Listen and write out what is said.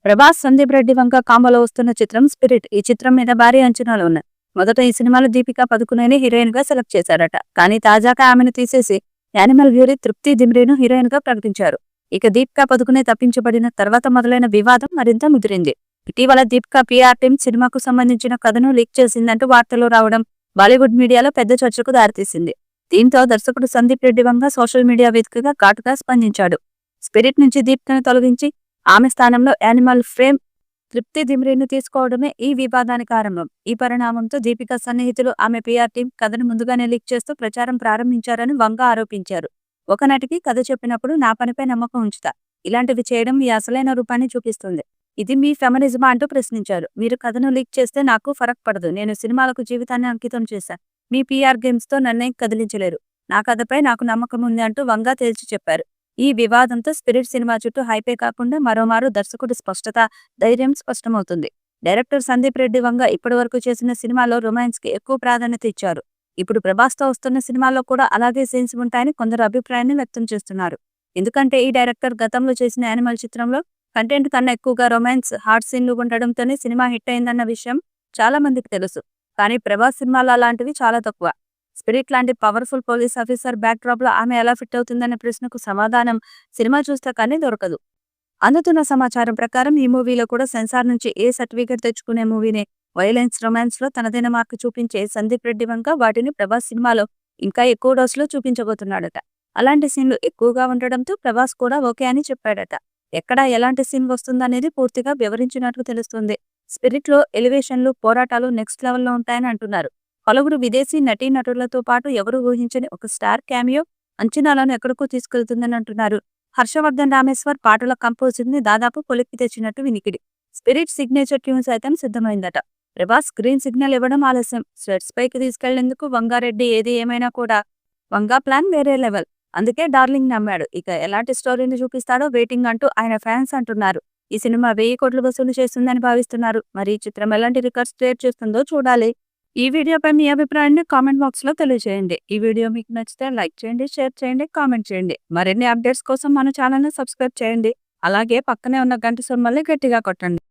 ప్రభాస్, సందీప్ రెడ్డి వంక కాంబోలో వస్తున్న చిత్రం స్పిరిట్. ఈ చిత్రం మీద భారీ అంచనాలు ఉన్నాయి. మొదట ఈ సినిమాలో దీపికా పదుకునేని హీరోయిన్ గా సెలెక్ట్ చేశారట. కానీ తాజాగా ఆమెను తీసేసి యానిమల్ బ్యూరీ తృప్తి దిమ్రీను హీరోయిన్ గా ప్రకటించారు. ఇక దీపికా పదుకునే తప్పించబడిన తర్వాత మొదలైన వివాదం మరింత ముదిరింది. ఇటీవల దీపికా పీఆర్ టీం సినిమాకు సంబంధించిన కథను లీక్ చేసిందంటూ వార్తలు రావడం బాలీవుడ్ మీడియాలో పెద్ద చర్చకు దారితీసింది. దీంతో దర్శకుడు సందీప్ రెడ్డి వంక సోషల్ మీడియా వేదికగా ఘాటుగా స్పందించాడు. స్పిరిట్ నుంచి దీపికను తొలగించి ఆమె స్థానంలో యానిమల్ ఫ్రేమ్ తృప్తి దిమ్రీను తీసుకోవడమే ఈ వివాదానికి కారణం. ఈ పరిణామంతో దీపికా సన్నిహితులు ఆమె పీఆర్ టీం కథను ముందుగానే లీక్ చేస్తూ ప్రచారం ప్రారంభించారని వంగ ఆరోపించారు. ఒక నటికి కథ చెప్పినప్పుడు నా పనిపై నమ్మకం ఉంచుతా, ఇలాంటివి చేయడం మీ అసలైన రూపాన్ని చూపిస్తుంది. ఇది మీ ఫెమినిజమా అంటూ ప్రశ్నించారు. మీరు కథను లీక్ చేస్తే నాకు ఫరక్ పడదు. నేను సినిమాలకు జీవితాన్ని అంకితం చేశా. మీ పీఆర్ గేమ్స్ తో నన్నే కదిలించలేరు. నా కథపై నాకు నమ్మకం ఉంది అంటూ వంగ తేల్చి చెప్పారు. ఈ వివాదంతో స్పిరిట్ సినిమా చుట్టూ హైపే కాకుండా మరోమారు దర్శకుడి స్పష్టత, ధైర్యం స్పష్టమవుతుంది. డైరెక్టర్ సందీప్ రెడ్డి వంగ ఇప్పటివరకు చేసిన సినిమాలో రొమాన్స్ కి ఎక్కువ ప్రాధాన్యత ఇచ్చారు. ఇప్పుడు ప్రభాస్ తో వస్తున్న సినిమాల్లో కూడా అలాగే సీన్స్ ఉంటాయని కొందరు అభిప్రాయాన్ని వ్యక్తం చేస్తున్నారు. ఎందుకంటే ఈ డైరెక్టర్ గతంలో చేసిన యానిమల్ చిత్రంలో కంటెంట్ కన్నా ఎక్కువగా రొమాన్స్, హార్ట్ సీన్లు ఉండడంతోనే సినిమా హిట్ అయిందన్న విషయం చాలా మందికి తెలుసు. కానీ ప్రభాస్ సినిమాలో అలాంటివి చాలా తక్కువ. స్పిరిట్ లాంటి powerful police officer back drop లో ఆమె ఎలా ఫిట్ అవుతుందనే ప్రశ్నకు సమాధానం సినిమా చూస్తే కానీ దొరకదు. అందుతున్న సమాచారం ప్రకారం ఈ మూవీలో కూడా సెన్సార్ నుంచి ఏ సర్టిఫికెట్ తెచ్చుకునే మూవీనే. వైలెన్స్, రొమాన్స్ లో తనదైన మార్కు చూపించే సందీప్ రెడ్డి వంక వాటిని ప్రభాస్ సినిమాలో ఇంకా ఎక్కువ డోసులో చూపించబోతున్నాడట. అలాంటి సీన్లు ఎక్కువగా ఉండడంతో ప్రభాస్ కూడా ఓకే అని చెప్పాడట. ఎక్కడ ఎలాంటి సీన్ వస్తుందనేది పూర్తిగా వివరించినట్లు తెలుస్తుంది. స్పిరిట్ లో ఎలివేషన్లు, పోరాటాలు నెక్స్ట్ లెవెల్లో ఉంటాయని అంటున్నారు. పలువురు విదేశీ నటీనటులతో పాటు ఎవరు ఊహించని ఒక స్టార్ క్యామియో అంచనాలను ఎక్కడికో తీసుకెళ్తుందని అంటున్నారు. హర్షవర్ధన్ రామేశ్వర్ పాటల కంపోజింగ్ ని దాదాపు కొలిక్కి తెచ్చినట్టు వినికిడి. స్పిరిట్ సిగ్నేచర్ ట్యూన్ సైతం సిద్ధమైందట. ప్రభాస్ గ్రీన్ సిగ్నల్ ఇవ్వడం ఆలస్యం. సెట్స్ పైకి తీసుకెళ్లేందుకు వంగారెడ్డి ఏది ఏమైనా కూడా వంగా ప్లాన్ వేరే లెవెల్. అందుకే డార్లింగ్ నమ్మాడు. ఇక ఎలాంటి స్టోరీని చూపిస్తాడో వెయిటింగ్ అంటూ ఆయన ఫ్యాన్స్ అంటున్నారు. ఈ సినిమా 1000 కోట్లు వసూలు చేస్తుందని భావిస్తున్నారు. మరి ఈ చిత్రం ఎలాంటి రికార్డ్స్ క్రియేట్ చేస్తుందో చూడాలి. ఈ వీడియోపై మీ అభిప్రాయాన్ని కామెంట్ బాక్స్ లో తెలియజేయండి. ఈ వీడియో మీకు నచ్చితే లైక్ చేయండి, షేర్ చేయండి, కామెంట్ చేయండి. మరిన్ని అప్డేట్స్ కోసం మన ఛానల్ ని సబ్స్క్రైబ్ చేయండి. అలాగే పక్కనే ఉన్న గంట సింబల్ని గట్టిగా కొట్టండి.